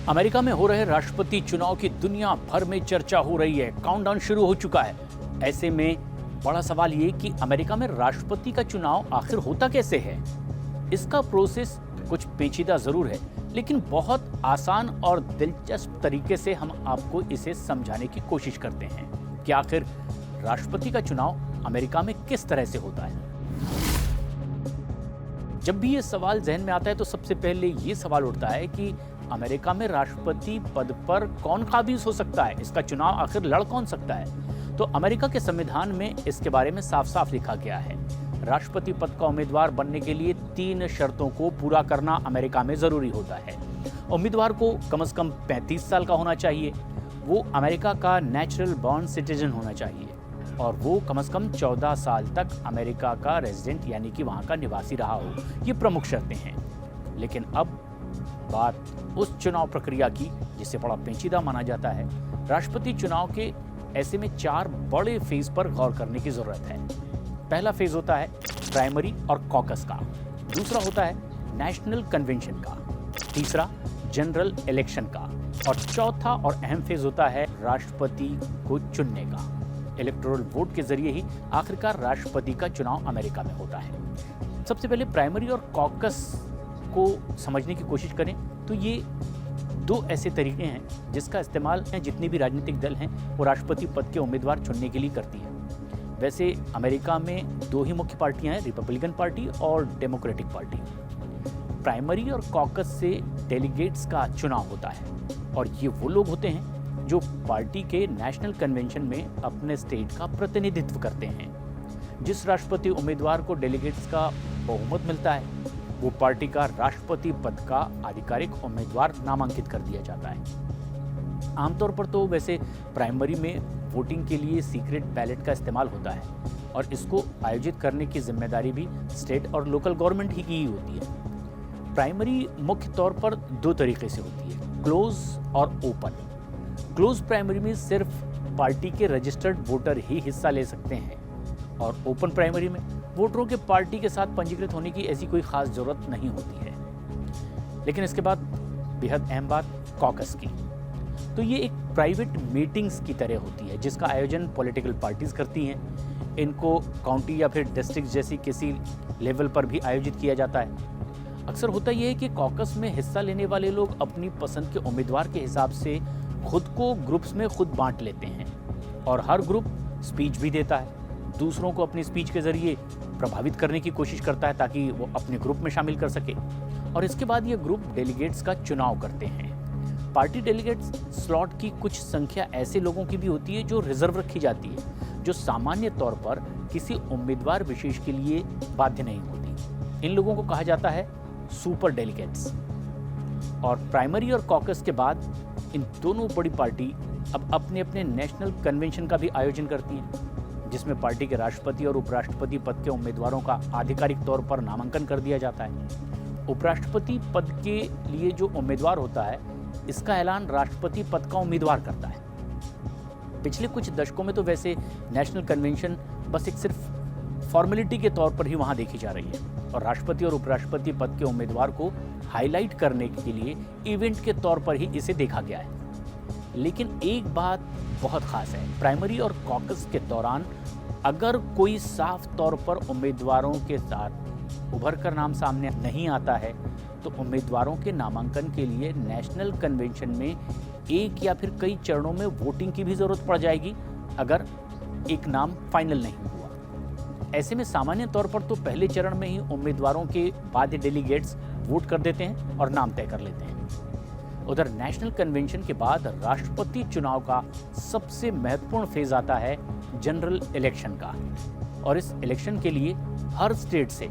America में हो रहे राष्ट्रपति चुनाव की दुनिया भर में चर्चा हो रही है। काउंटडाउन शुरू हो चुका है। ऐसे में बड़ा सवाल ये कि अमेरिका में राष्ट्रपति का चुनाव आखिर होता कैसे है। इसका प्रोसेस कुछ पेचीदा जरूर है, लेकिन बहुत आसान और दिलचस्प तरीके से हम आपको इसे समझाने की कोशिश करते हैं कि आखिर राष्ट्रपति का चुनाव अमेरिका में किस तरह से होता है। जब भी ये सवाल जहन में आता है तो सबसे पहले ये सवाल उठता है कि अमेरिका में राष्ट्रपति पद पर कौन काबिज हो सकता है, इसका चुनाव आखिर लड़ कौन सकता है। तो अमेरिका के संविधान में इसके बारे में साफ साफ लिखा गया है। राष्ट्रपति पद का उम्मीदवार बनने के लिए 3 शर्तों को पूरा करना अमेरिका में जरूरी होता है। उम्मीदवार को कम से कम 35 साल का होना चाहिए, वो अमेरिका का नेचुरल बॉर्न सिटीजन होना चाहिए और वो कम से कम 14 साल तक अमेरिका का रेजिडेंट यानी कि वहाँ का निवासी रहा हो। ये प्रमुख शर्तें हैं। लेकिन अब बात उस चुनाव प्रक्रिया की जिसे बड़ा पेचीदा माना जाता है। राष्ट्रपति चुनाव के ऐसे में 4 बड़े फेज पर गौर करने की जरूरत है। पहला फेज होता है प्राइमरी और कॉकस का, दूसरा होता है नेशनल कन्वेंशन का, तीसरा जनरल इलेक्शन का और चौथा और अहम फेज होता है राष्ट्रपति को चुनने का। इलेक्टोरल वोट के जरिए ही आखिरकार राष्ट्रपति का चुनाव अमेरिका में होता है। सबसे पहले प्राइमरी और कॉकस को समझने की कोशिश करें तो ये 2 ऐसे तरीके हैं जिसका इस्तेमाल जितने भी राजनीतिक दल हैं वो राष्ट्रपति पद के उम्मीदवार चुनने के लिए करती हैं। वैसे अमेरिका में 2 ही मुख्य पार्टियां हैं, रिपब्लिकन पार्टी और डेमोक्रेटिक पार्टी। प्राइमरी और कॉकस से डेलीगेट्स का चुनाव होता है और ये वो लोग होते हैं जो पार्टी के नेशनल कन्वेंशन में अपने स्टेट का प्रतिनिधित्व करते हैं। जिस राष्ट्रपति उम्मीदवार को डेलीगेट्स का बहुमत मिलता है वो पार्टी का राष्ट्रपति पद का आधिकारिक उम्मीदवार नामांकित कर दिया जाता है। आमतौर पर तो वैसे प्राइमरी में वोटिंग के लिए सीक्रेट बैलेट का इस्तेमाल होता है और इसको आयोजित करने की जिम्मेदारी भी स्टेट और लोकल गवर्नमेंट ही की होती है। प्राइमरी मुख्य तौर पर 2 तरीके से होती है, क्लोज और ओपन। क्लोज प्राइमरी में सिर्फ पार्टी के रजिस्टर्ड वोटर ही हिस्सा ले सकते हैं और ओपन प्राइमरी में वोटरों के पार्टी के साथ पंजीकृत होने की ऐसी कोई खास जरूरत नहीं होती है। लेकिन इसके बाद बेहद अहम बात कॉकस की। तो ये एक प्राइवेट मीटिंग्स की तरह होती है जिसका आयोजन पॉलिटिकल पार्टीज करती हैं। इनको काउंटी या फिर डिस्ट्रिक्ट जैसी किसी लेवल पर भी आयोजित किया जाता है। अक्सर होता यह है कि कॉकस में हिस्सा लेने वाले लोग अपनी पसंद के उम्मीदवार के हिसाब से खुद को ग्रुप्स में खुद बांट लेते हैं और हर ग्रुप स्पीच भी देता है, दूसरों को अपनी स्पीच के जरिए प्रभावित करने की कोशिश करता है ताकि वो अपने ग्रुप में शामिल कर सके। और इसके बाद ये ग्रुप डेलीगेट्स का चुनाव करते हैं। पार्टी डेलीगेट्स स्लॉट की कुछ संख्या ऐसे लोगों की भी होती है जो रिजर्व रखी जाती है, जो सामान्य तौर पर किसी उम्मीदवार विशेष के लिए बाध्य नहीं होती। इन लोगों को कहा जाता है सुपर डेलीगेट्स। और प्राइमरी और कॉकस के बाद इन दोनों बड़ी पार्टी अब अपने अपने नेशनल कन्वेंशन का भी आयोजन करती हैं, जिसमें पार्टी के राष्ट्रपति और उपराष्ट्रपति पद के उम्मीदवारों का आधिकारिक तौर पर नामांकन कर दिया जाता है। उपराष्ट्रपति पद के लिए जो उम्मीदवार होता है इसका ऐलान राष्ट्रपति पद का उम्मीदवार करता है। पिछले कुछ दशकों में तो वैसे नेशनल कन्वेंशन बस एक सिर्फ फॉर्मेलिटी के तौर पर ही वहां देखी जा रही है और राष्ट्रपति और उपराष्ट्रपति पद के उम्मीदवार को हाईलाइट करने के लिए इवेंट के तौर पर ही इसे देखा गया है। लेकिन एक बात बहुत खास है, प्राइमरी और कॉकस के दौरान अगर कोई साफ तौर पर उम्मीदवारों के साथ उभर कर नाम सामने नहीं आता है तो उम्मीदवारों के नामांकन के लिए नेशनल कन्वेंशन में एक या फिर कई चरणों में वोटिंग की भी जरूरत पड़ जाएगी अगर एक नाम फाइनल नहीं हुआ। ऐसे में सामान्य तौर पर तो पहले चरण में ही उम्मीदवारों के बाध्य डेलीगेट्स वोट कर देते हैं और नाम तय कर लेते हैं। उधर नेशनल कन्वेंशन के बाद राष्ट्रपति चुनाव का सबसे महत्वपूर्ण फेज आता है जनरल इलेक्शन का और इस इलेक्शन के लिए हर स्टेट से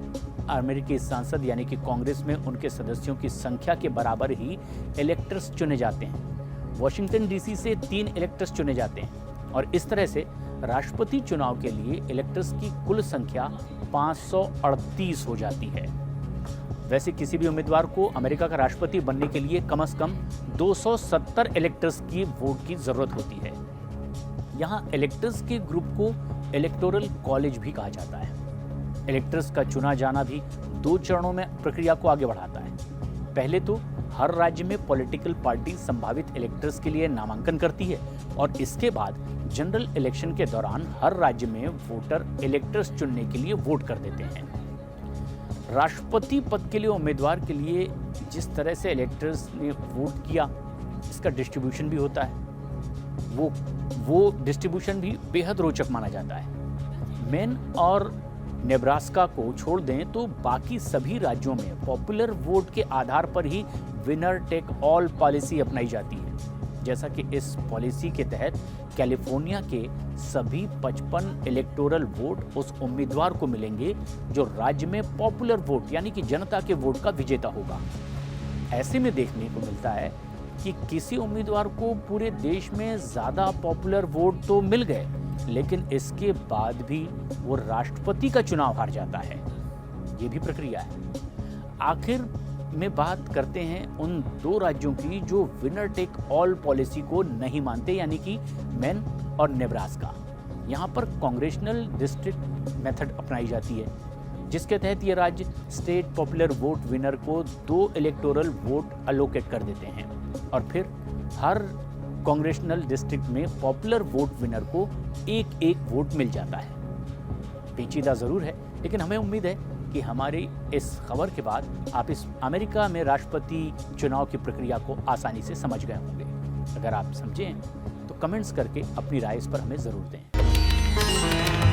अमेरिकी सांसद यानी कि कांग्रेस में उनके सदस्यों की संख्या के बराबर ही इलेक्टर्स चुने जाते हैं। वॉशिंगटन डीसी से 3 इलेक्टर्स चुने जाते हैं और इस तरह से राष्ट्रपति चुनाव के लिए इलेक्टर्स की कुल संख्या 538 हो जाती है। वैसे किसी भी उम्मीदवार को अमेरिका का राष्ट्रपति बनने के लिए कम से कम 270 इलेक्टर्स की वोट की जरूरत होती है। यहाँ इलेक्टर्स के ग्रुप को इलेक्टोरल कॉलेज भी कहा जाता है। इलेक्टर्स का चुना जाना भी 2 चरणों में प्रक्रिया को आगे बढ़ाता है। पहले तो हर राज्य में पॉलिटिकल पार्टी संभावित इलेक्टर्स के लिए नामांकन करती है और इसके बाद जनरल इलेक्शन के दौरान हर राज्य में वोटर इलेक्टर्स चुनने के लिए वोट कर देते हैं। राष्ट्रपति पद के लिए उम्मीदवार के लिए जिस तरह से इलेक्टर्स ने वोट किया, इसका डिस्ट्रीब्यूशन भी होता है। वो डिस्ट्रीब्यूशन भी बेहद रोचक माना जाता है। मेन और नेब्रास्का को छोड़ दें तो बाकी सभी राज्यों में पॉपुलर वोट के आधार पर ही विनर टेक ऑल पॉलिसी अपनाई जाती है। जैसा कि इस पॉलिसी के तहत कैलिफोर्निया के सभी 55 इलेक्टोरल वोट उस उम्मीदवार को मिलेंगे जो राज्य में पॉपुलर वोट यानी कि जनता के वोट का विजेता होगा। ऐसे में देखने को मिलता है कि किसी उम्मीदवार को पूरे देश में ज़्यादा पॉपुलर वोट तो मिल गए, लेकिन इसके बाद भी वो राष्ट्रपति का चुनाव हार जाता है। ये भी प्रक्रिया है। आखिर में बात करते हैं उन 2 राज्यों की जो विनर टेक ऑल पॉलिसी को नहीं मानते, यानी कि मेन और नेब्रास्का। यहाँ पर कांग्रेशनल डिस्ट्रिक्ट मेथड अपनाई जाती है, जिसके तहत ये राज्य स्टेट पॉपुलर वोट विनर को 2 इलेक्टोरल वोट अलोकेट कर देते हैं और फिर हर कांग्रेशनल डिस्ट्रिक्ट में पॉपुलर वोट विनर को 1-1 वोट मिल जाता है। पेचीदा जरूर है, लेकिन हमें उम्मीद है कि हमारी इस खबर के बाद आप इस अमेरिका में राष्ट्रपति चुनाव की प्रक्रिया को आसानी से समझ गए होंगे। अगर आप समझें तो कमेंट्स करके अपनी राय इस पर हमें जरूर दें।